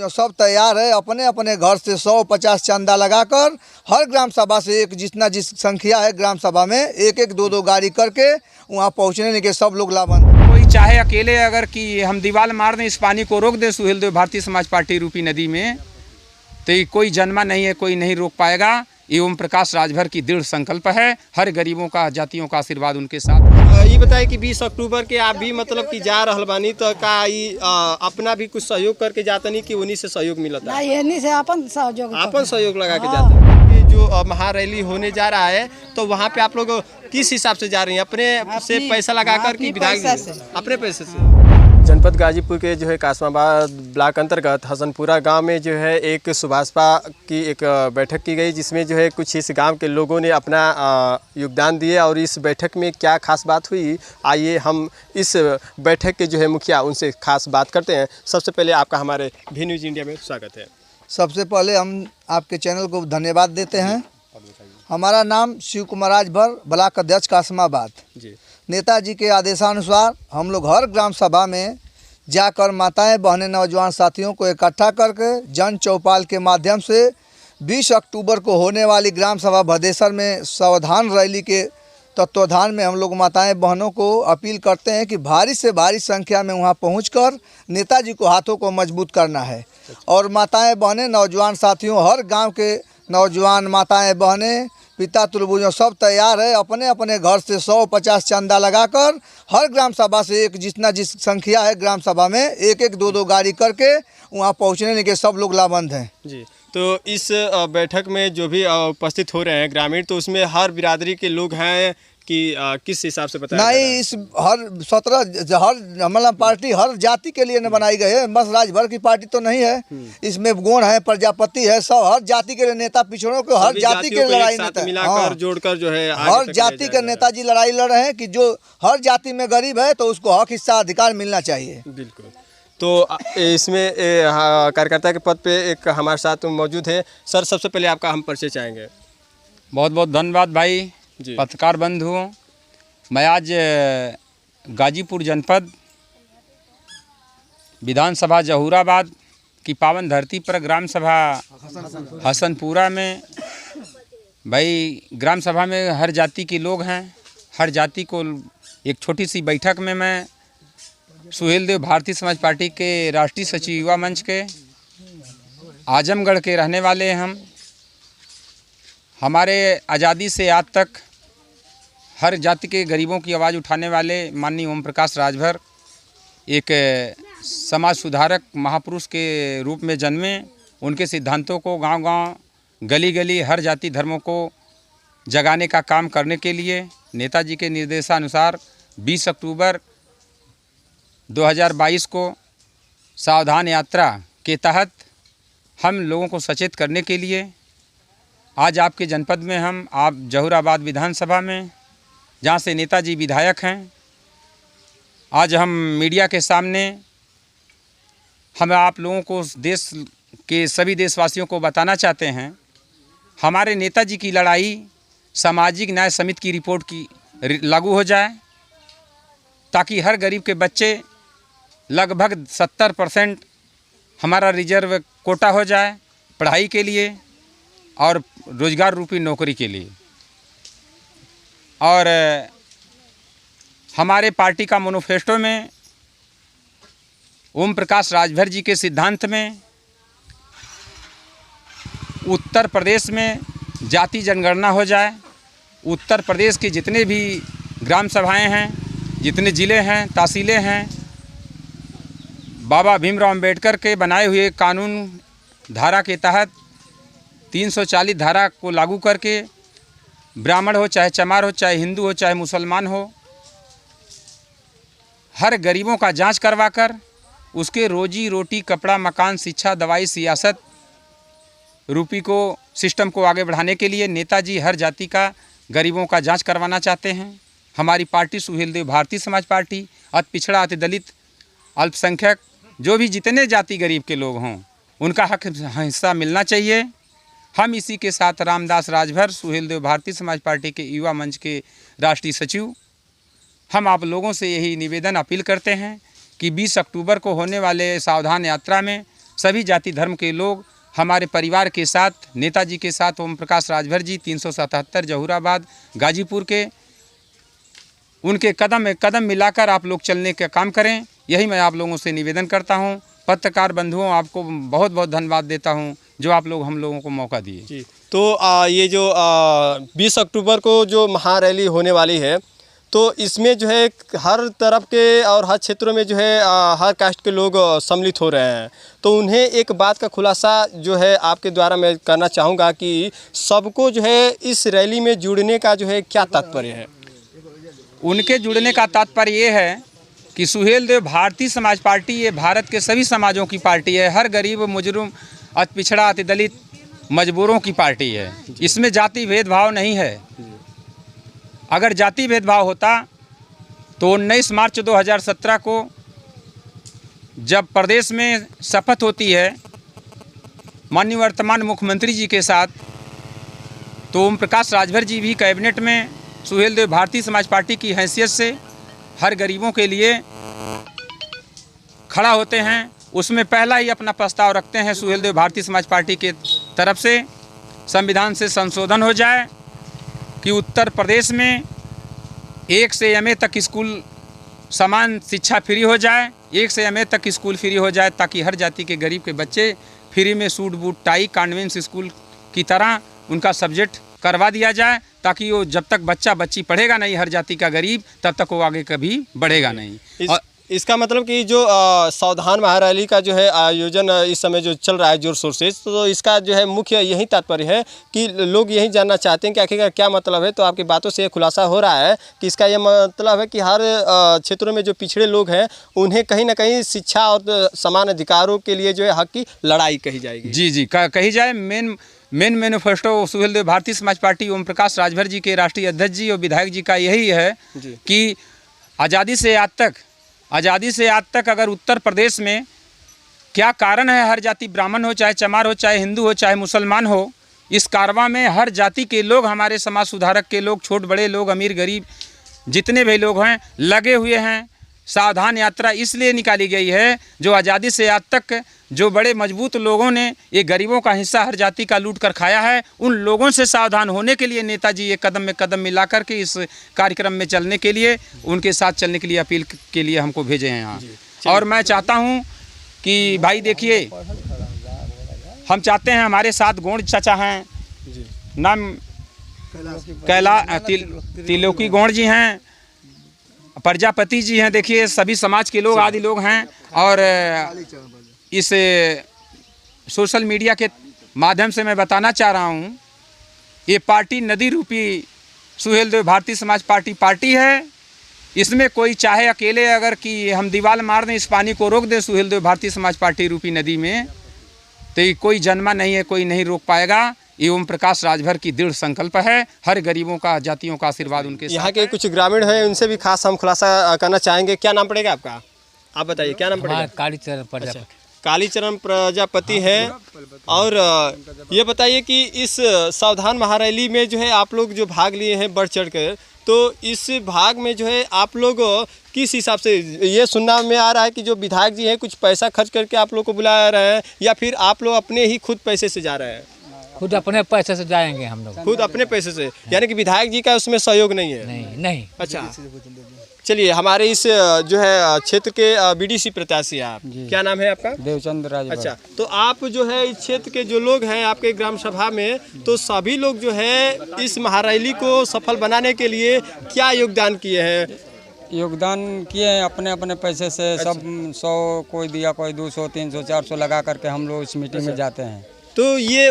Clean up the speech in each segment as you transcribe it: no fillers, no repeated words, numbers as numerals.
तुलबुजों सब तैयार है। अपने अपने घर से 150 चंदा लगाकर हर ग्राम सभा से जिस संख्या है ग्राम सभा में एक एक दो गाड़ी करके वहाँ पहुँचने के सब लोग लाभन्वित। कोई चाहे अकेले अगर कि हम दीवार मार दें, इस पानी को रोक दें सुहेलदेव भारतीय समाज पार्टी रूपी नदी में, तो ये कोई जन्मा नहीं है, कोई नहीं रोक पाएगा। ये ओम प्रकाश राजभर की दृढ़ संकल्प है। हर गरीबों का, जातियों का आशीर्वाद उनके साथ। ये बताए कि 20 अक्टूबर के आप भी मतलब कि जा रहल बानी, तो का अपना भी कुछ सहयोग करके जातनी कि उन्हीं से सहयोग मिलता है? नहीं से अपन सहयोग लगा के जाते। जो महारैली होने जा रहा है तो वहाँ पे आप लोग किस हिसाब से जा रही हैं? अपने से पैसा लगाकर कि विधायक अपने पैसे से? जनपद गाजीपुर के जो है कासमाबाद ब्लॉक अंतर्गत हसनपुरा गांव में जो है एक सुभाषपा की एक बैठक की गई, जिसमें जो है कुछ इस गांव के लोगों ने अपना योगदान दिए। और इस बैठक में क्या खास बात हुई, आइए हम इस बैठक के जो है मुखिया उनसे खास बात करते हैं। सबसे पहले आपका हमारे भी न्यूज़ इंडिया में स्वागत है। सबसे पहले हम आपके चैनल को धन्यवाद देते हैं। हमारा नाम शिव कुमार राजभर, ब्लॉक अध्यक्ष कासमाबाद जी। नेताजी के आदेशानुसार हम लोग हर ग्राम सभा में जाकर माताएं, बहनें, नौजवान साथियों को इकट्ठा करके जन चौपाल के माध्यम से 20 अक्टूबर को होने वाली ग्राम सभा भदेसर में सावधान रैली के तत्वाधान में हम लोग माताएं बहनों को अपील करते हैं कि भारी से भारी संख्या में वहां पहुंचकर नेताजी को हाथों को मजबूत करना है। और माताएं बहनें, नौजवान साथियों, हर गांव के नौजवान माताएं बहनें, पिता तुलबुजों सब तैयार है। अपने अपने घर से 150 चंदा लगाकर हर ग्राम सभा से जिस संख्या है ग्राम सभा में एक एक दो गाड़ी करके वहाँ पहुँचने के सब लोग लाभन्वित हैं जी। तो इस बैठक में जो भी उपस्थित हो रहे हैं ग्रामीण, तो उसमें हर बिरादरी के लोग हैं कि किस हिसाब से बताया? नहीं, इस हर 17 हर मतलब पार्टी हर जाति के लिए न बनाई गई है। बस राजभर की पार्टी तो नहीं है, इसमें गोंड है, प्रजापति है, सब हर जाति के नेता, पिछड़ों को हर जाति के लड़ाई नेता मिलाकर जोड़कर जो है हर जाति के नेताजी लड़ाई लड़ रहे हैं कि जो हर जाति में गरीब है तो उसको हक, हिस्सा, अधिकार मिलना चाहिए। बिल्कुल। तो इसमें कार्यकर्ता के पद पे एक हमारे साथ मौजूद है। सर, सबसे पहले आपका हम परिचय चाहेंगे। बहुत बहुत धन्यवाद भाई, पत्रकार बंधुओं। मैं आज गाजीपुर जनपद विधानसभा जहूराबाद की पावन धरती पर ग्राम सभा हसनपुरा में, भाई ग्राम सभा में हर जाति के लोग हैं। हर जाति को एक छोटी सी बैठक में मैं सुहेलदेव भारतीय समाज पार्टी के राष्ट्रीय सचिव युवा मंच के आजमगढ़ के रहने वाले हम। हमारे आज़ादी से आज तक हर जाति के गरीबों की आवाज़ उठाने वाले माननीय ओम प्रकाश राजभर एक समाज सुधारक महापुरुष के रूप में जन्मे। उनके सिद्धांतों को गांव-गांव, गली-गली, हर जाति धर्मों को जगाने का काम करने के लिए नेताजी के निर्देशानुसार 20 अक्टूबर 2022 को सावधान यात्रा के तहत हम लोगों को सचेत करने के लिए आज आपके जनपद में आप जहूराबाद विधानसभा में, जहाँ से नेताजी विधायक हैं, आज हम मीडिया के सामने हम आप लोगों को देश के सभी देशवासियों को बताना चाहते हैं, हमारे नेताजी की लड़ाई सामाजिक न्याय समिति की रिपोर्ट की लागू हो जाए, ताकि हर गरीब के बच्चे लगभग 70% हमारा रिजर्व कोटा हो जाए पढ़ाई के लिए और रोजगार रूपी नौकरी के लिए। और हमारे पार्टी का मैनिफेस्टो में ओम प्रकाश राजभर जी के सिद्धांत में उत्तर प्रदेश में जाति जनगणना हो जाए। उत्तर प्रदेश के जितने भी ग्राम सभाएं हैं, जितने ज़िले हैं, तहसीलें हैं, बाबा भीमराव अम्बेडकर के बनाए हुए कानून धारा के तहत 340 धारा को लागू करके ब्राह्मण हो, चाहे चमार हो, चाहे हिंदू हो, चाहे मुसलमान हो, हर गरीबों का जांच करवाकर उसके रोजी रोटी, कपड़ा, मकान, शिक्षा, दवाई, सियासत रूपी को सिस्टम को आगे बढ़ाने के लिए नेताजी हर जाति का, गरीबों का जांच करवाना चाहते हैं। हमारी पार्टी सुहेलदेव भारतीय समाज पार्टी अति पिछड़ा, अति दलित, अल्पसंख्यक, जो भी जितने जाति गरीब के लोग हों उनका हक, हिस्सा मिलना चाहिए। हम इसी के साथ रामदास राजभर, सुहेलदेव भारतीय समाज पार्टी के युवा मंच के राष्ट्रीय सचिव, हम आप लोगों से यही निवेदन अपील करते हैं कि 20 अक्टूबर को होने वाले सावधान यात्रा में सभी जाति धर्म के लोग हमारे परिवार के साथ, नेताजी के साथ, ओम प्रकाश राजभर जी 377 जहूराबाद गाजीपुर के, उनके कदम में कदम मिलाकर आप लोग चलने का काम करें, यही मैं आप लोगों से निवेदन करता हूं। पत्रकार बंधुओं, आपको बहुत बहुत धन्यवाद देता हूं जो आप लोग हम लोगों को मौका दिए। जी, तो ये जो 20 अक्टूबर को जो महारैली होने वाली है, तो इसमें जो है हर तरफ के और हर क्षेत्रों में जो है हर कास्ट के लोग सम्मिलित हो रहे हैं। तो उन्हें एक बात का खुलासा जो है आपके द्वारा मैं करना चाहूँगा कि सबको जो है इस रैली में जुड़ने का जो है क्या तात्पर्य है? उनके जुड़ने का तात्पर्य ये है कि सुहेलदेव भारतीय समाज पार्टी ये भारत के सभी समाजों की पार्टी है। हर गरीब, मुजरिम, अति पिछड़ा, अति दलित, मजबूरों की पार्टी है। इसमें जाति भेदभाव नहीं है। अगर जाति भेदभाव होता तो 19 मार्च 2017 को जब प्रदेश में शपथ होती है माननीय वर्तमान मुख्यमंत्री जी के साथ, तो ओम प्रकाश राजभर जी भी कैबिनेट में सुहेलदेव भारतीय समाज पार्टी की हैसियत से हर गरीबों के लिए खड़ा होते हैं। उसमें पहला ही अपना प्रस्ताव रखते हैं सुहेलदेव भारतीय समाज पार्टी के तरफ से संविधान से संशोधन हो जाए कि उत्तर प्रदेश में 1 से MA तक स्कूल समान शिक्षा फ्री हो जाए, 1 से MA तक स्कूल फ्री हो जाए, ताकि हर जाति के गरीब के बच्चे फ्री में suit boot tie convent school की तरह उनका सब्जेक्ट करवा दिया जाए, ताकि वो जब तक बच्चा बच्ची पढ़ेगा नहीं हर जाति का गरीब, तब तक वो आगे कभी बढ़ेगा नहीं। इसका मतलब कि जो सावधान महारैली का जो है आयोजन इस समय जो चल रहा है जोर शोर से, तो इसका जो है मुख्य यही तात्पर्य है कि लोग यही जानना चाहते हैं कि आखिर क्या मतलब है। तो आपकी बातों से खुलासा हो रहा है कि इसका ये मतलब है कि हर क्षेत्रों में जो पिछड़े लोग हैं उन्हें कहीं ना कहीं शिक्षा और समान अधिकारों के लिए जो है हक की लड़ाई कही जाएगी। जी कही जाए। Main manifesto Suheldev Bharatiya Samaj party Om Prakash Rajbhar ji के राष्ट्रीय अध्यक्ष जी और विधायक जी का यही है कि आज़ादी से आज तक अगर उत्तर प्रदेश में क्या कारण है, हर जाति ब्राह्मण हो, चाहे चमार हो, चाहे हिंदू हो, चाहे मुसलमान हो, इस कारवां में हर जाति के लोग, हमारे समाज सुधारक के लोग, छोट बड़े लोग, अमीर गरीब जितने भी लोग हैं लगे हुए हैं। सावधान यात्रा इसलिए निकाली गई है जो आज़ादी से आज तक जो बड़े मजबूत लोगों ने ये गरीबों का हिस्सा हर जाति का लूट कर खाया है, उन लोगों से सावधान होने के लिए नेताजी ये कदम में कदम मिला करके इस कार्यक्रम में चलने के लिए, उनके साथ चलने के लिए अपील के लिए हमको भेजे हैं यहाँ। और मैं चाहता हूँ कि भाई देखिए, हम चाहते हैं हमारे साथ गोंड चाचा हैं, नाम तिलोकी गोंड जी हैं, प्रजापति जी हैं, देखिए सभी समाज के लोग आदि लोग हैं। और इस सोशल मीडिया के माध्यम से मैं बताना चाह रहा हूँ, ये पार्टी नदी रूपी सुहेलदेव भारतीय समाज पार्टी है। इसमें कोई चाहे अकेले अगर कि हम दीवार मार दें, इस पानी को रोक दें सुहेलदेव भारतीय समाज पार्टी रूपी नदी में, तो ये कोई जन्मा नहीं है, कोई नहीं रोक पाएगा। ये ओम प्रकाश राजभर की दृढ़ संकल्प है। हर गरीबों का, जातियों का आशीर्वाद उनके यहाँ के कुछ ग्रामीण हैं, उनसे भी खास हम खुलासा करना चाहेंगे। क्या नाम पड़ेगा आपका? आप बताइए क्या नाम पड़ेगा? कालीचरण प्रजापति। कालीचरण प्रजापति है। और ये बताइए कि इस सावधान महारैली में जो है आप लोग जो भाग लिए हैं बढ़ चढ़ कर, तो इस भाग में जो है आप लोग किस हिसाब से, ये सुनना में आ रहा है कि जो विधायक जी हैं कुछ पैसा खर्च करके आप लोग को बुला रहे हैं, या फिर आप लोग अपने ही खुद पैसे से जा रहे हैं? खुद अपने पैसे से जाएंगे हम लोग। खुद अपने पैसे से, यानी कि विधायक जी का उसमें सहयोग नहीं है? नहीं। अच्छा, चलिए हमारे इस जो है क्षेत्र के BDC प्रत्याशी आप, क्या नाम है आपका? देवचंद राज। अच्छा, तो आप जो है इस क्षेत्र के जो लोग हैं आपके ग्राम सभा में, तो सभी लोग जो है इस महारैली को सफल बनाने के लिए क्या योगदान किए हैं? योगदान किए हैं अपने अपने पैसे से। अच्छा। सब 100 कोई दिया, कोई 200 300 400 लगा करके हम लोग इस मीटिंग में जाते हैं। तो ये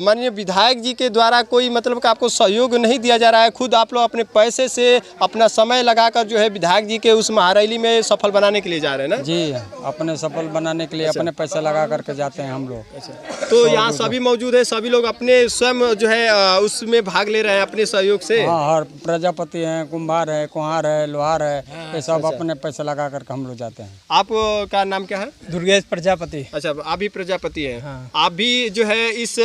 माननीय विधायक जी के द्वारा कोई मतलब कि आपको सहयोग नहीं दिया जा रहा है, खुद आप लोग अपने पैसे से अपना समय लगाकर जो है विधायक जी के उस महारैली में सफल बनाने के लिए जा रहे हैं ना? जी, अपने सफल बनाने के लिए अपने पैसा लगा करके जाते हैं हम लोग। तो यहाँ सभी मौजूद है, सभी लोग अपने स्वयं जो है उसमें भाग ले रहे हैं अपने सहयोग से? हाँ, हर प्रजापति हैं, कुम्हार है, कुम्हार है, लोहार है, ये सब अपने पैसा लगा करके हम लोग जाते हैं। आपका नाम क्या है? दुर्गेश प्रजापति। अच्छा, आप भी प्रजापति हैं। आप भी जो है इस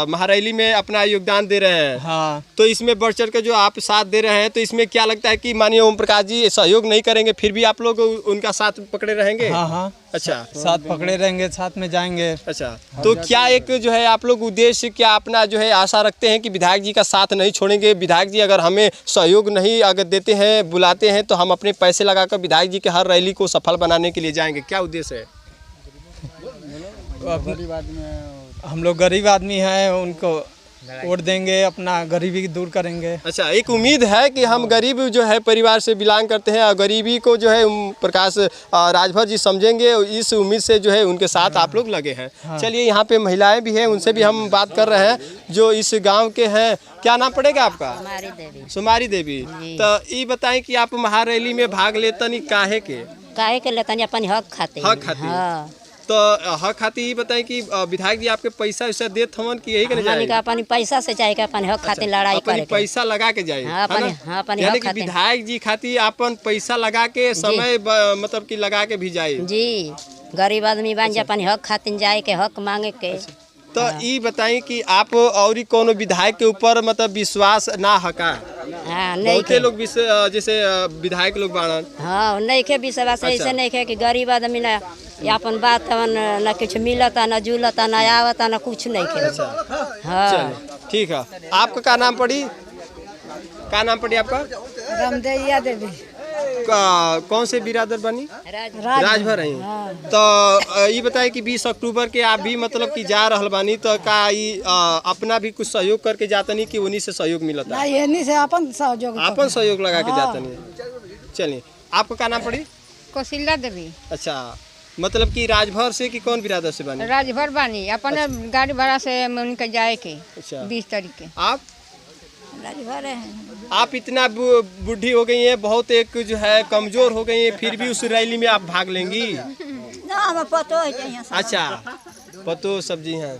महारैली में अपना योगदान दे रहे हैं। हाँ। तो इसमें बढ़ चढ़ कर जो आप साथ दे रहे हैं, तो इसमें क्या लगता है कि माननीय ओम प्रकाश जी सहयोग नहीं करेंगे फिर भी आप लोग उनका साथ पकड़े रहेंगे? हाँ। अच्छा, साथ पकड़े रहेंगे, साथ में जाएंगे। अच्छा। तो क्या एक जो है आप लोग उद्देश्य क्या अपना जो है आशा रखते हैं कि विधायक जी का साथ नहीं छोड़ेंगे, विधायक जी अगर हमें सहयोग नहीं अगर देते हैं, बुलाते हैं, तो हम अपने पैसे लगाकर विधायक जी के हर रैली को सफल बनाने के लिए जाएंगे, क्या उद्देश्य है? हम लोग गरीब आदमी हैं, उनको वोट देंगे, अपना गरीबी दूर करेंगे। अच्छा, एक उम्मीद है कि हम गरीब जो है परिवार से बिलोंग करते हैं और गरीबी को जो है प्रकाश राजभर जी समझेंगे, इस उम्मीद से जो है उनके साथ आप लोग लगे हैं। चलिए, यहाँ पे महिलाएं भी हैं, उनसे भी हम बात कर रहे हैं जो इस गांव के हैं। क्या नाम पड़ेगा आपका? सुमारी देवी। तो ये बताएं कि आप महारैली में भाग लेतनी काहे के लेतनी अपन हक खातिर। हक खातिर। हाँ। तो हक खातिर ये बताएं कि विधायक जी आपके पैसा वैसा देत हवन कि यही के जाए? अपन पैसा से जाए के अपन हक खातिर लड़ाई करे, पैसा लगा के जाए। हाँ, अपन यानी कि विधायक जी खातिर अपन पैसा लगा के समय मतलब कि लगा के भी जाए जी। गरीब आदमी बन जा अपन हक खातिर जाए के, हक मांगे के। तो ये बताएं कि आप और कोनो विधायक के ऊपर मतलब विश्वास ना हका? हाँ, नहीं बहुते लोग जैसे विधायक लोग बाणन। हाँ, नहीं के विश्वास ऐसे नहीं के कि गरीब आदमी ना अपन बात न कुछ मिलता, न जुलता, न आवता, न कुछ नहीं के। हाँ, ठीक है। आपका क्या नाम पड़ी? क्या नाम पड़ी आपका? रामदैया देवी। कौन से बिरादर बनी? राजभर है। हाँ। तो ये बताए कि 20 अक्टूबर के आप भी मतलब कि जा रहल बानी, तो का ये अपना भी कुछ सहयोग करके जातनी कि उन्हीं से सहयोग मिलता? नहीं, यही से अपन सहयोग लगा के जातनी। चलिए, आपका क्या नाम पड़ी? कौशल्या देवी। अच्छा, मतलब कि राजभर से कि कौन बिरादर से बनी? राजभर बानी, अपने गाड़ी भाड़ा से उनके जाए के। अच्छा। 20 तारीख के। आप राजभर है। आप इतना बुढ़ी हो गई हैं, बहुत एक जो है कमजोर हो गई हैं, फिर भी उस रैली में आप भाग लेंगी? ना, हमें पतो है। अच्छा, पतो सब्जी हैं।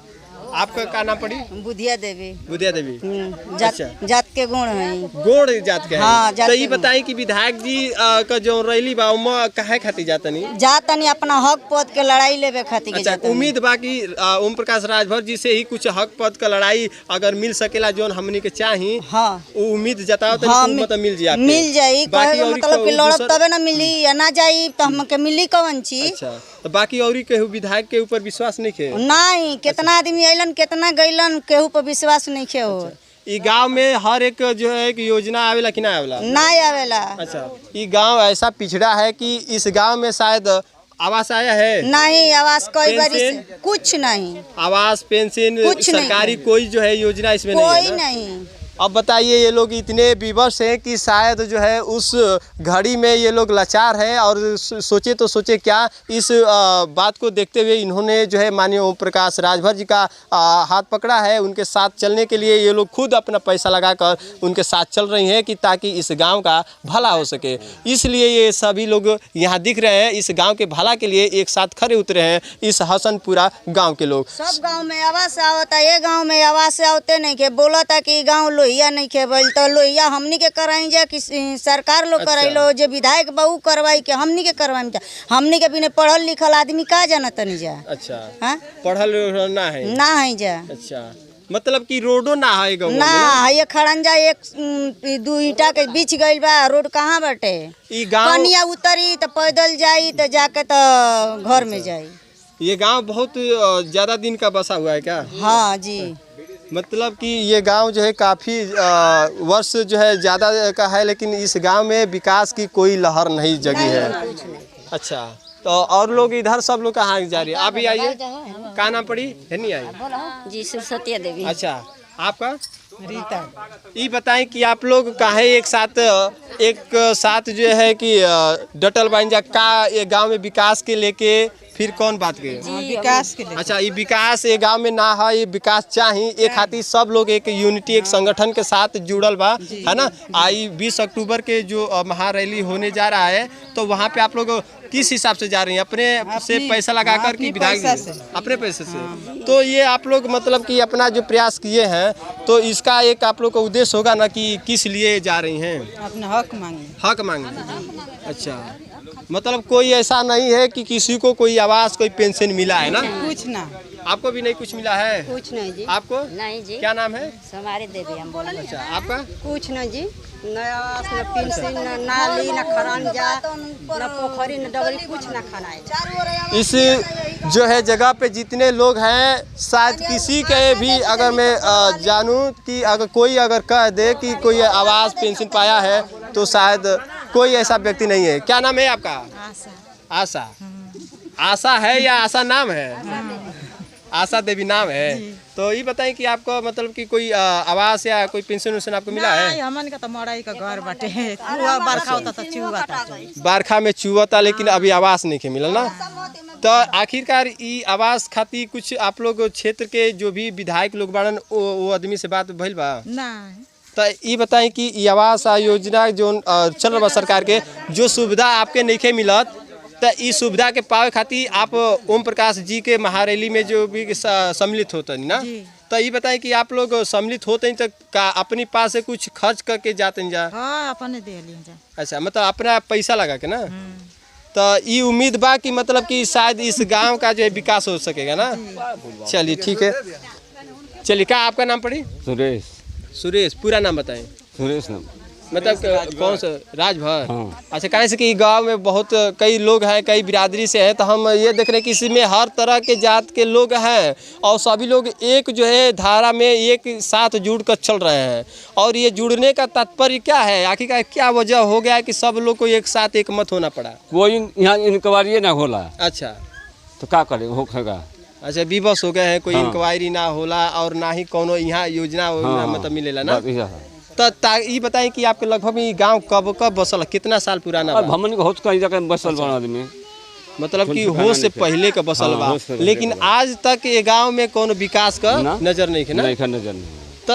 आपका क्या नाम पड़ी? बुधिया देवी। बुधिया देवी। जात के गुण है। गोड़ जात के हैं। हाँ, तो ये बताएं कि विधायक जी का जो रैली बा उमा काहे खातिर जातनी? जातनी अपना हक पद के लड़ाई लेवे खातिर। अच्छा, उम्मीद बा कि ओम प्रकाश राजभर जी से ही कुछ हक पद का लड़ाई अगर मिल सकेला जो हमनी के चाही। हाँ, वो उम्मीद जताओ तो हाँ, मतलब मिल जाए, मिल जाई। मतलब कि लड़ब तबे ना मिली, या ना जाई तो हमके मिली कौन चीज? अच्छा, तो बाकी और केहू विधायक के ऊपर विश्वास नहीं खे? नहीं, कितना आदमी अइलन, कितना गइलन, केहू पर विश्वास नहीं खे हो। ई गांव में हर एक जो है एक योजना आवेला कि ना आवेला? नहीं आवेला। अच्छा, ई गांव ऐसा पिछड़ा है कि इस गांव में शायद आवास आया है? नहीं, आवास कोई बारी कुछ नहीं। आवास, पेंशन, सरकारी कोई जो है योजना इसमें कोई नहीं। अब बताइए, ये लोग इतने विवश हैं कि शायद जो है उस घड़ी में ये लोग लाचार हैं और सोचे तो सोचे क्या। इस बात को देखते हुए इन्होंने जो है माननीय ओम प्रकाश राजभर जी का हाथ पकड़ा है। उनके साथ चलने के लिए ये लोग खुद अपना पैसा लगाकर उनके साथ चल रही हैं कि ताकि इस गांव का भला हो सके। इसलिए ये सभी लोग यहाँ दिख रहे हैं, इस गाँव के भला के लिए एक साथ खड़े उतरे हैं इस हसनपुरा गाँव के लोग। सब गाँव में आवास आवता, ये गाँव में आवास आवते नहीं के बोला था कि गाँव लोहिया नहीं खेबल, तो लोहिया हमनी के कराई जा कि सरकार लोग कराइलो, जो विधायक बहु करवाई के हमनी के करवाई जा। हमनी के बिना पढ़ल लिखल आदमी का जानत नहीं जा। अच्छा, हाँ, पढ़ल ना है? ना है जा। अच्छा, मतलब कि रोडो ना है गाँव में? ना, ये खड़ंजा एक दू ईटा के बीच गइल बा, रोड कहाँ बाटे? ई गाँव कनिया उतरी तो पैदल जाई तो जाके तो घर में जाई। ये गांव बहुत ज़्यादा दिन का बसा हुआ है क्या? हाँ जी। मतलब कि ये गांव जो है काफ़ी वर्ष जो है ज़्यादा का है, लेकिन इस गांव में विकास की कोई लहर नहीं जगी है। अच्छा, तो और लोग इधर सब लोग कहाँ जा रही है? आप भी आइए। क्या नाम पड़ी? नहीं आई जी, सरस्वती देवी। अच्छा, आपका? रीता। ये बताएं कि आप लोग काहे एक साथ जो है कि डटल बन जा का ये गांव में विकास के लेके फिर कौन बात के? विकास के लिए। अच्छा, ये विकास ये गांव में ना है, ये विकास चाहिए, एक खातिर सब लोग एक यूनिटी, एक संगठन के साथ जुड़ल बा, है ना। आई 20 अक्टूबर के जो महारैली होने जा रहा है, तो वहाँ पे आप लोग किस हिसाब से जा रही हैं? अपने से पैसा लगाकर कि विधायक अपने पैसे से? तो ये आप लोग मतलब कि अपना जो प्रयास किए हैं, तो इसका एक आप लोग का उद्देश्य होगा ना कि किस लिए जा रही हैं? अपना हक मांगे। हक मांगे। अच्छा, मतलब कोई ऐसा नहीं है कि किसी को कोई आवास, कोई पेंशन मिला है ना? कुछ ना। आपको भी नहीं कुछ मिला है? कुछ नहीं जी। आपको? नहीं जी। क्या नाम है? समारी देवी हम बोल। अच्छा, आपका? कुछ नहीं जी। न आवास न पेंशन न नाली न खरांजा न पोखरी न डबरी कुछ न खनाए। इस जो है जगह पे जितने लोग हैं शायद किसी के भी अगर मैं जानूं कि अगर कोई अगर कह दे कि कोई आवास पेंशन पाया है तो शायद कोई ऐसा व्यक्ति नहीं है। क्या नाम है आपका? आशा। आशा है या आशा नाम है? आशा देवी नाम है। तो ये बताएं कि आपको मतलब कि कोई आवास या कोई पेंशन वेंशन आपको मिला है? हमन का तो मड़ाई का घर बाटे बरखा होता तो चुआ था बरखा में चुआ लेकिन अभी आवास नहीं के मिला ना। तो आखिरकार ये आवास खातिर कुछ आप लोग क्षेत्र के जो भी विधायक लोग बाड़न वो आदमी से बात भइल बा? नहीं। तो ये बताएं कि ये आवास योजना जो चल रहा सरकार के जो सुविधा आपके नहीं मिलत तो इस सुविधा के पावे खातिर आप ओम प्रकाश जी के महारैली में जो भी सम्मिलित होते हैं ना, तो ये बताएं कि आप लोग सम्मिलित होते हैं तो का अपने पास से कुछ खर्च करके जाते हैं जा? हाँ अपने दे लिए जा। अच्छा, मतलब अपना पैसा लगा के ना। तो ये उम्मीद बा कि मतलब कि शायद इस गांव का जो है विकास हो सकेगा ना। चलिए ठीक है। चलिए, क्या आपका नाम पड़ी? सुरेश। सुरेश, पूरा नाम बताएं। सुरेश नाम मतलब कौन सा राजभर? हाँ। अच्छा, कहें से कि गांव में बहुत कई लोग हैं, कई बिरादरी से हैं, तो हम ये देख रहे हैं कि इसमें हर तरह के जात के लोग हैं और सभी लोग एक जो है धारा में एक साथ जुड़ कर चल रहे हैं। और ये जुड़ने का तात्पर्य क्या है? आखिरकार क्या वजह हो गया कि सब लोग को एक साथ एक मत होना पड़ा? कोई यहाँ इंक्वायरी ना होला। अच्छा, तो क्या करे होगा? अच्छा, विवश हो गए हैं, कोई इंक्वायरी ना होला और ना ही कोनो यहाँ योजना मतलब मिलेला ना। तो ये बताएं कि आपके लगभग ये गांव कब बसल, कितना साल पुराना बा? हमन को होश कहीं जगह बसल बा आदमी, मतलब कि होश से पहले का बसल बा, लेकिन आज तक ये गांव में कोनो विकास का नजर नहीं है ना। नजर नहीं। तो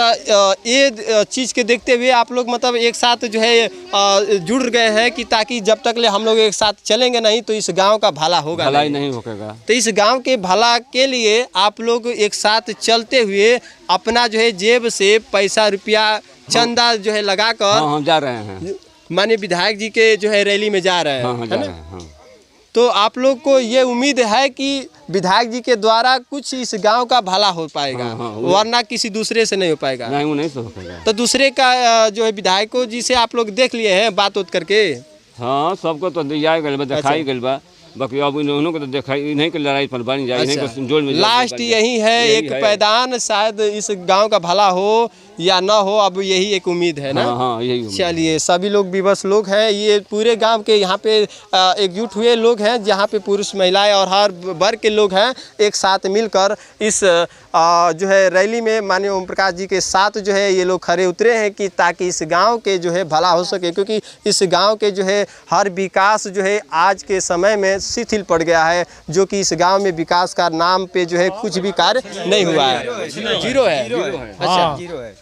ये चीज़ के देखते हुए आप लोग मतलब एक साथ जो है जुड़ गए हैं कि ताकि जब तक ले हम लोग एक साथ चलेंगे नहीं तो इस गांव का भला होगा नहीं होगा। तो इस गांव के भला के लिए आप लोग एक साथ चलते हुए अपना जो है जेब से पैसा रुपया चंदा जो है लगाकर हम जा रहे हैं, माननीय विधायक जी के जो है रैली में जा रहे हैं, है ना। तो आप लोग को ये उम्मीद है कि विधायक जी के द्वारा कुछ इस गांव का भला हो पाएगा, वरना किसी दूसरे से नहीं हो पाएगा। नहीं, वो नहीं हो पाएगा। तो दूसरे का जो है विधायकों जी से आप लोग देख लिए हैं बात उत करके? हाँ, सबको तो दिया गया, दिखाई गया बा, बाकी अब इन्होंने को तो दिखाई नहीं कि लड़ाई पर बन जाए। अच्छा। जोड़ में लास्ट यही है, एक पैदान शायद इस गांव का भला हो या ना हो, अब यही एक उम्मीद है ना। हाँ, यही। चलिए, सभी लोग विवश लोग हैं, ये पूरे गांव के यहाँ पे एकजुट हुए लोग हैं, जहाँ पे पुरुष महिलाएं और हर वर्ग के लोग हैं एक साथ मिलकर इस जो है रैली में माननीय ओम प्रकाश जी के साथ जो है ये लोग खड़े उतरे हैं कि ताकि इस गांव के जो है भला हो सके, क्योंकि इस गांव के जो है हर विकास जो है आज के समय में शिथिल पड़ गया है, जो कि इस गांव में विकास का नाम पे जो है कुछ भी कार्य नहीं हुआ है, जीरो है। अच्छा, जीरो है।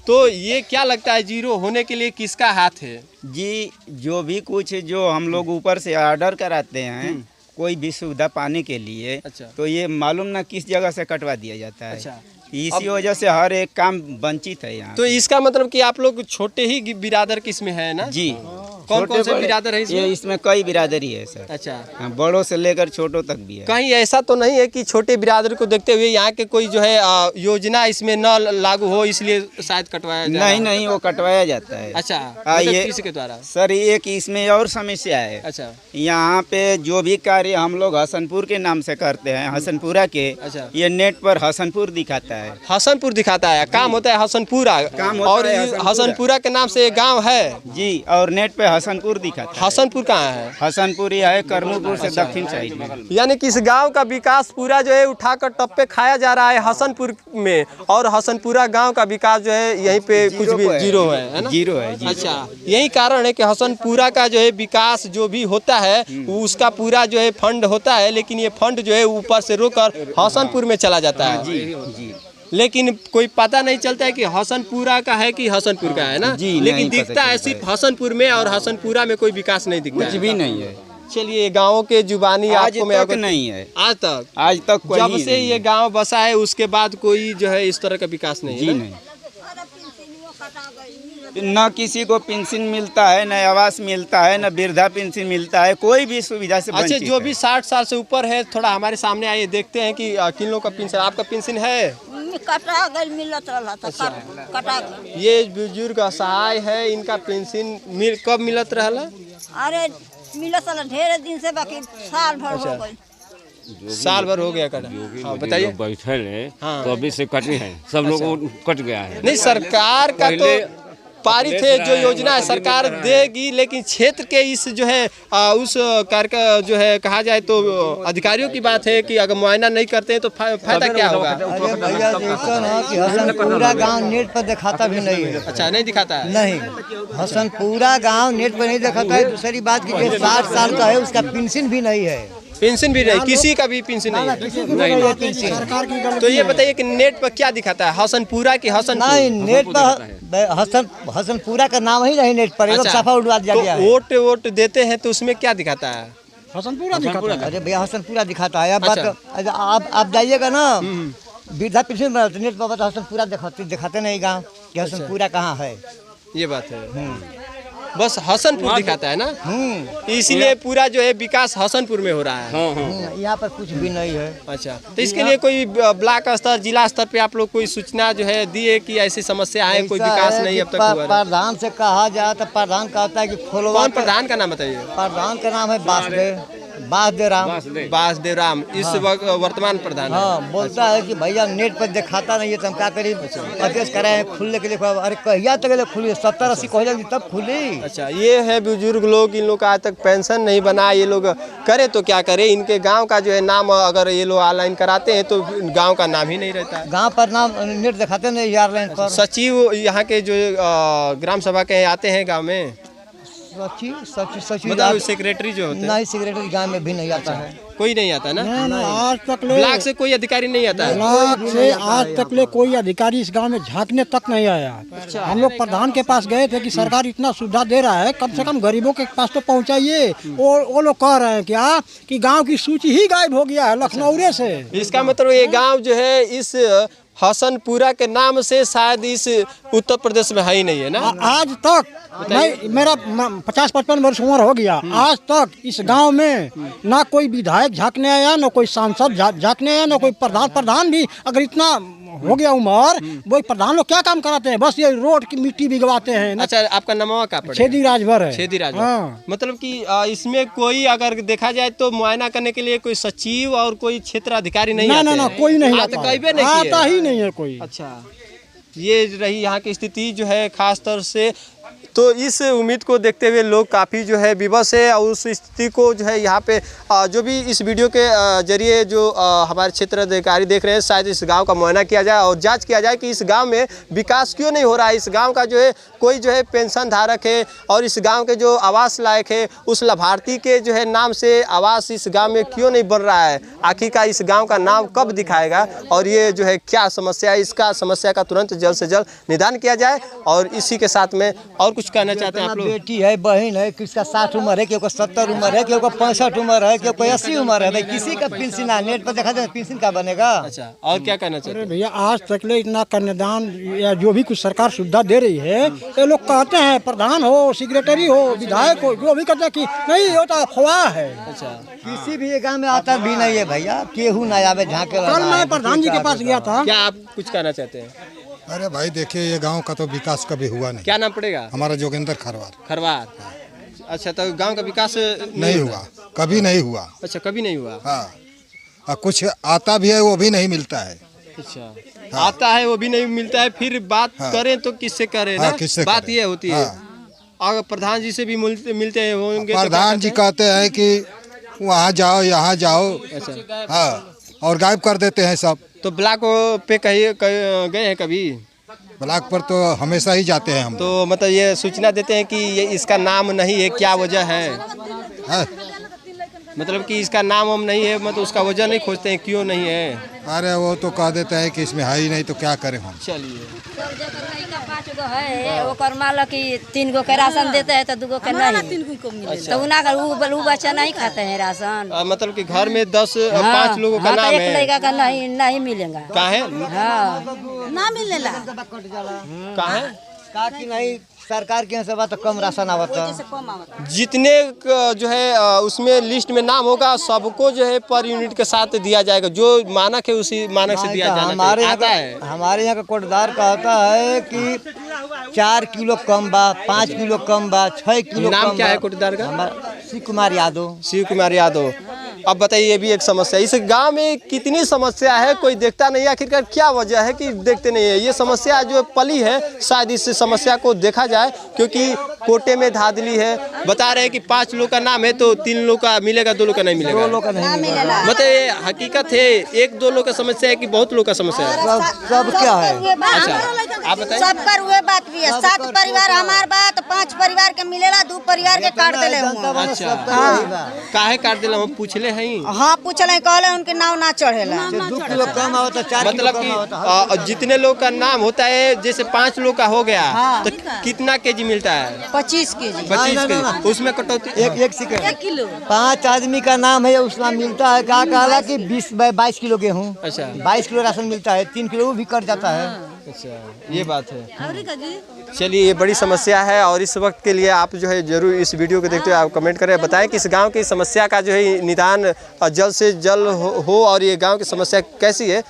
तो ये क्या लगता है, जीरो होने के लिए किसका हाथ है? जी, जो भी कुछ जो हम लोग ऊपर से ऑर्डर कराते हैं कोई भी सुविधा पाने के लिए, अच्छा। तो ये मालूम ना किस जगह से कटवा दिया जाता है। अच्छा। इसी वजह से हर एक काम वंचित है यहाँ। तो इसका मतलब कि आप लोग छोटे ही बिरादर किस्म है ना? जी। कौन कौन से बिरादर है इसमें? इसमें कई बिरादरी है सर। अच्छा। बड़ों से लेकर छोटों तक भी है। कहीं ऐसा तो नहीं है कि छोटे बिरादर को देखते हुए यहाँ के कोई जो है योजना इसमें न लागू हो, इसलिए शायद कटवाया जाए? नहीं, वो कटवाया जाता है। अच्छा, मतलब किसी के द्वारा? सर, एक इसमें और समस्या है। अच्छा। यहाँ पे जो भी कार्य हम लोग हसनपुर के नाम से करते हैं, हसनपुरा के, अच्छा। ये नेट पर हसनपुर दिखाता है। हसनपुर दिखाता है, काम होता है हसनपुरा, और हसनपुरा के नाम से एक गाँव है जी, और नेट पे हसनपुर दिखाता है। हसनपुर कहाँ है? हसनपुर है करमूपुर से दक्षिण साइड में। यानी कि इस गांव का विकास पूरा जो है उठाकर टप्पे खाया जा रहा है हसनपुर में, और हसनपुरा गांव का विकास जो है यहीं पे कुछ भी जीरो है ना? जीरो है। अच्छा, यही कारण है कि हसनपुरा का जो है विकास जो भी होता है उसका पूरा जो है फंड होता है, लेकिन ये फंड जो है ऊपर से रोकर हसनपुर में चला जाता है। जी। लेकिन कोई पता नहीं चलता है कि हसनपुरा का है कि हसनपुर का है ना। लेकिन दिखता है सिर्फ हसनपुर में, और हसनपुरा में कोई विकास नहीं दिखता, कुछ भी नहीं है। चलिए, गाँव के जुबानी आपको मैं अगर नहीं है, आज तक जब से ये गांव बसा है उसके बाद कोई जो है इस तरह का विकास नहीं है? जी नहीं। न किसी को पेंशन मिलता है, न आवास मिलता है, न वृद्धा पेंशन मिलता है, कोई भी सुविधा से अच्छा, जो भी 60 साल से ऊपर है थोड़ा हमारे सामने आइए, देखते हैं कि किन लोगों का पेंशन। आपका पेंशन है? में कटा गई मिलत रहा था कटा गई। ये बुजुर्ग असहाय है, इनका पेंशन कब मिलत रहला? अरे मिलत रहा ढेर दिन से, बाकी साल भर हो गई। साल भर हो गया कटा। हाँ बताइए। बैठल है तो अभी से कटी है, सब लोग कट गया है। नहीं, सरकार का तो पारित है जो योजना है सरकार देगी, लेकिन क्षेत्र के इस जो है उस कार्य का जो है कहा जाए तो अधिकारियों की बात है कि अगर मुआयना नहीं करते हैं तो फायदा क्या होगा? अरे भैया ऐसा ना कि हसनपुरा गांव नेट पर दिखाता भी नहीं है। अच्छा, नहीं दिखाता है? नहीं, हसनपुरा गांव नेट पर नहीं दिखाता है। दूसरी बात की जो 60 साल का है उसका पेंशन भी नहीं है। पेंशन भी नहीं, किसी का भी पेंशन नहीं है। तो ये बताइए कि नेट पर क्या दिखाता है? हसनपुरा की हसनपुर? नहीं, नेट पर हसनपुरा का नाम ही नहीं नेट पर, ये लोग साफा उड़वा दिया गया है। वोट देते हैं तो उसमें क्या दिखाता है? हसनपुरा दिखाता है। अरे भैया हसनपुरा दिखाता है। अब बात आप जाइएगा ना वृद्धा पेंशन नेट पर बता, हसनपुरा दिखाते नहीं गाँव कि हसनपुरा कहाँ है। ये बात है, बस हसनपुर दिखाता है ना, इसीलिए पूरा जो है विकास हसनपुर में हो रहा है। यहाँ पर कुछ भी नहीं है। अच्छा, तो इसके लिए कोई ब्लॉक स्तर जिला स्तर पे आप लोग कोई सूचना जो है दिए कि ऐसी समस्या है, कोई विकास नहीं अब तक हुआ है? प्रधान से कहा जाए तो प्रधान कहता है कि खोलवा। कौन प्रधान का नाम बताइए? प्रधान का नाम है बासदेव राम। इस वर्तमान प्रधान। हाँ, बोलता है कि भैया नेट पर दिखाता नहीं है तो हम क्या करें, आदेश कराए खुलने के लिए। अरे कहिया तक खुली? 70-80 कहले तब खुली। अच्छा, ये है बुजुर्ग लोग, इन लोग का आज तक पेंशन नहीं बना। ये लोग करे तो क्या करे? इनके गांव का जो है नाम अगर ये लोग ऑनलाइन कराते हैं तो गांव का नाम ही नहीं रहता। गांव पर नाम नेट दिखाते नहीं ऑनलाइन पर। सचिव यहाँ के जो ग्राम सभा के आते हैं गाँव में, सचिव मतलब सेक्रेटरी जो होते हैं? नहीं, सेक्रेटरी गांव में भी नहीं आता है। कोई नहीं आता ना? आज तक ब्लॉक से कोई अधिकारी नहीं आता है? ब्लॉक से आज तक ले कोई अधिकारी इस गांव में झांकने तक नहीं आया। हम लोग प्रधान के पास गए थे कि सरकार इतना सुविधा दे रहा है, कम से कम गरीबों के पास तो पहुंचाइए। वो लोग कह रहे हैं क्या कि गांव की सूची ही गायब हो गया है लखनऊ से। इसका मतलब ये गांव जो है इस हसनपुरा के नाम से शायद इस उत्तर प्रदेश में है ही नहीं है ना? आज तक नहीं, मेरा 50-55 वर्ष उम्र हो गया, आज तक इस गांव में ना कोई विधायक झांकने आया, ना कोई सांसद झांकने आया, ना कोई प्रधान भी। अगर इतना हो गया उम्र, वो प्रधान लोग क्या काम कराते हैं? बस ये रोड की मिट्टी भिगवाते हैं। अच्छा, आपका नाम क्या पड़ेगा? छेदी राजभर है। छेदी राजभर। मतलब कि इसमें कोई अगर देखा जाए तो मुआयना करने के लिए कोई सचिव और कोई क्षेत्र अधिकारी नहीं आते? ना, कोई नहीं आता ही नहीं है कोई। अच्छा, ये रही यहाँ की स्थिति जो है खास तौर से। तो इस उम्मीद को देखते हुए लोग काफ़ी जो है विवश है, और उस स्थिति को जो है यहाँ पे जो भी इस वीडियो के जरिए जो हमारे क्षेत्र अधिकारी देख रहे हैं, शायद इस गांव का मुआयना किया जाए और जांच किया जाए कि इस गांव में विकास क्यों नहीं हो रहा है। इस गांव का जो है कोई जो है पेंशन धारक है और इस गांव के जो आवास लायक है उस लाभार्थी के जो है नाम से आवास इस गाँव में क्यों नहीं बन रहा है। आखिरकार इस गाँव का नाम कब दिखाएगा और ये जो है क्या समस्या है, इसका समस्या का तुरंत जल्द से जल्द निदान किया जाए। और इसी के साथ में और कुछ कहना चाहते हैं आप लोग? बेटी है, बहन है, किसका 60 उम्र है, किसी 70 उम्र है, किसी 65 उम्र है, किसी 80 उम्र है। भाई किसी का पेंशन नेट पर देखा जाए पेंशन का बनेगा। अच्छा, और क्या कहना चाहते हैं? भैया आज तक ले इतना कन्यादान या जो भी कुछ सरकार सुविधा दे रही है, ये लोग कहते हैं प्रधान हो, सेक्रेटरी हो, विधायक हो, जो भी कहते हैं कि नहीं, ये तो अफवाह है। अच्छा, किसी भी गाँव में आता भी नहीं है भैया, केहू ना आवे झांके। कल मैं प्रधान जी के पास गया था। क्या आप कुछ कहना चाहते हैं? अरे भाई देखिए, ये गांव का तो विकास कभी हुआ नहीं। क्या नाम पड़ेगा? हमारा जोगिंदर खरवार। अच्छा, तो गांव का विकास नहीं हुआ, कभी नहीं हुआ। अच्छा, कभी नहीं हुआ। हाँ, कुछ आता भी है वो भी नहीं मिलता है। अच्छा, आता है वो भी नहीं मिलता है। फिर बात करें तो किससे करें ना? बात ये होती है अगर प्रधान जी से भी मिलते होंगे। प्रधान जी कहते हैं कि वहाँ जाओ, यहाँ जाओ। अच्छा, हाँ, और गायब कर देते हैं सब। तो ब्लॉक पे गए हैं कभी? ब्लॉक पर तो हमेशा ही जाते हैं हम। तो मतलब ये सूचना देते हैं कि ये इसका नाम नहीं है, क्या वजह है? मतलब कि इसका नाम हम नहीं है, मतलब उसका वजह नहीं खोजते हैं क्यों नहीं है? अरे वो तो कह देते हैं कि इसमें है ही नहीं, तो क्या करें हम। चलिए, 5 गो है, ओकर मान लो कि 3 गो के राशन देते हैं तो 2 गो के नहीं, तो वो बच्चा नहीं खाते हैं राशन। मतलब कि घर में 5 लोगों का नाम है, एक लड़का का नहीं मिलेगा। कहाँ है? हाँ, ना मिलेला। कहाँ है? कि नहीं सरकार के यहाँ से तो कम राशन आवता। जितने जो है उसमें लिस्ट में नाम होगा सबको जो है पर यूनिट के साथ दिया जाएगा, जो मानक है उसी मानक से दिया जाना हमारे आता है। हमारे यहाँ का कोटदार कहता है कि 4 किलो कम बा, 5 किलो कम बा, 6 किलो नाम कम क्या बा। है कोटदार का? शिव कुमार यादव। शिव कुमार यादव। अब बताइए, ये भी एक समस्या है। इस गांव में कितनी समस्या है, कोई देखता नहीं, आखिरकार क्या वजह है कि देखते नहीं है? ये समस्या जो पली है, शायद इस समस्या को देखा जाए, क्योंकि कोटे में धांधली है। बता रहे हैं कि 5 लोग का नाम है तो 3 लोग का मिलेगा, 2 लोग का नहीं मिलेगा। 2 लोग का नहीं मिलेगा। मतलब ये हकीकत है, 1-2 लोग का समस्या है कि बहुत लोग का समस्या है? सब क्या है? अच्छा, आप बताइए। सब पर हुए बात भी है। 7 परिवार हमार बात, 5 परिवार के मिलेला, 2 परिवार के काट देले हुआ। अच्छा, काहे काट देला? हम पूछले हैं। हाँ पूछले, कहले उनके नाव ना चढ़ेला। 2 किलो कम आवता, 4 किलो मतलब कि जितने लोग का नाम होता है, जैसे 5 लोग का हो गया तो कितना केजी मिलता है? 25 केजी। 25 केजी। उसमें कटौती 1 किलो। 5 आदमी का नाम है, उसमें मिलता है क्या कहला कि 22 किलो गेहूँ। अच्छा, 22 किलो राशन मिलता है, 3 किलो वो भी कट जाता है। अच्छा, ये बात है। चलिए, ये बड़ी समस्या है और इस वक्त के लिए आप जो है जरूर इस वीडियो को देखते हुए आप कमेंट करें, बताएं कि इस गांव की समस्या का जो है निदान जल्द से जल्द हो और ये गांव की समस्या कैसी है।